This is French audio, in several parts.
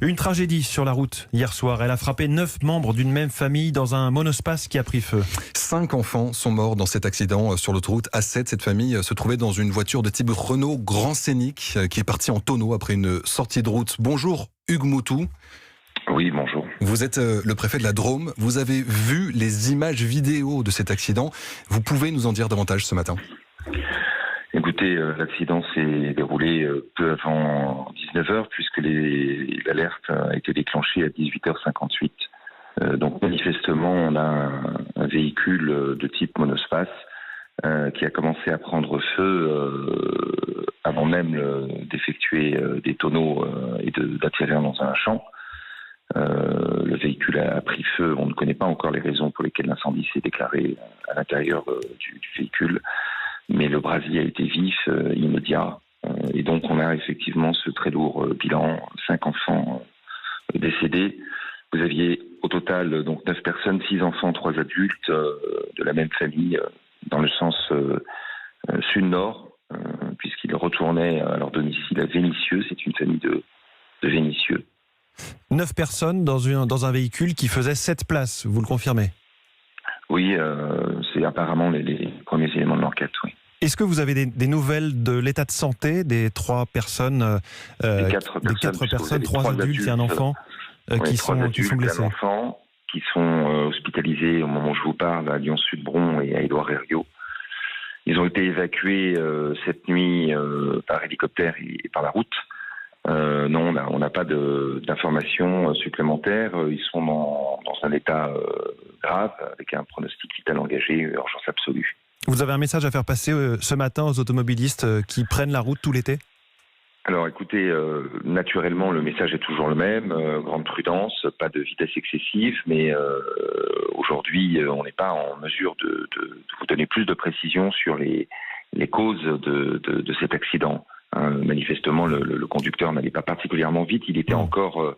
Une tragédie sur la route hier soir. Elle a frappé 9 membres d'une même famille dans un monospace qui a pris feu. 5 enfants sont morts dans cet accident sur l'autoroute A7. Cette famille se trouvait dans une voiture de type Renault Grand Scénic qui est partie en tonneau après une sortie de route. Bonjour Hugues Moutou. Oui, bonjour. Vous êtes le préfet de la Drôme. Vous avez vu les images vidéo de cet accident. Vous pouvez nous en dire davantage ce matin ? Écoutez, l'accident s'est déroulé peu avant 19h puisque l'alerte a été déclenchée à 18h58. Donc manifestement, on a un véhicule de type monospace qui a commencé à prendre feu avant même d'effectuer des tonneaux et d'atterrir dans un champ. Le véhicule a pris feu. On ne connaît pas encore les raisons pour lesquelles l'incendie s'est déclaré à l'intérieur du véhicule. Mais le brasier a été vif, immédiat. Et donc on a effectivement ce très lourd bilan, 5 enfants décédés. Vous aviez au total donc 9 personnes, 6 enfants, 3 adultes de la même famille dans le sens sud-nord, puisqu'ils retournaient à leur domicile à Vénissieux. C'est une famille de Vénissieux. 9 personnes dans un véhicule qui faisait 7 places, vous le confirmez ? Oui, c'est apparemment les premiers éléments de l'enquête, oui. Est-ce que vous avez des nouvelles de l'état de santé des 3 personnes, des 4 personnes, 3 adultes et un enfant qui sont blessés, qui sont hospitalisés au moment où je vous parle à Lyon-Sud-Bron et à Édouard-Herriot. Ils ont été évacués cette nuit par hélicoptère et par la route. Non, on n'a pas d'informations supplémentaires. Ils sont dans un état grave, avec un pronostic vital engagé, urgence absolue. Vous avez un message à faire passer ce matin aux automobilistes qui prennent la route tout l'été ? Alors écoutez, naturellement le message est toujours le même, grande prudence, pas de vitesse excessive, mais aujourd'hui on n'est pas en mesure de vous donner plus de précisions sur les causes de cet accident. Manifestement le conducteur n'allait pas particulièrement vite, il était encore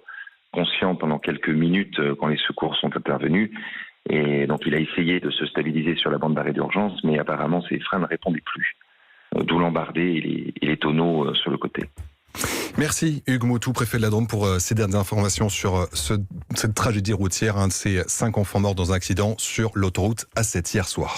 conscient pendant quelques minutes quand les secours sont intervenus. Et donc il a essayé de se stabiliser sur la bande d'arrêt d'urgence, mais apparemment ses freins ne répondaient plus. D'où l'embardé et les tonneaux sur le côté. Merci Hugues Moutou, préfet de la Drôme, pour ces dernières informations sur cette tragédie routière. Un de ces 5 enfants morts dans un accident sur l'autoroute A7 hier soir.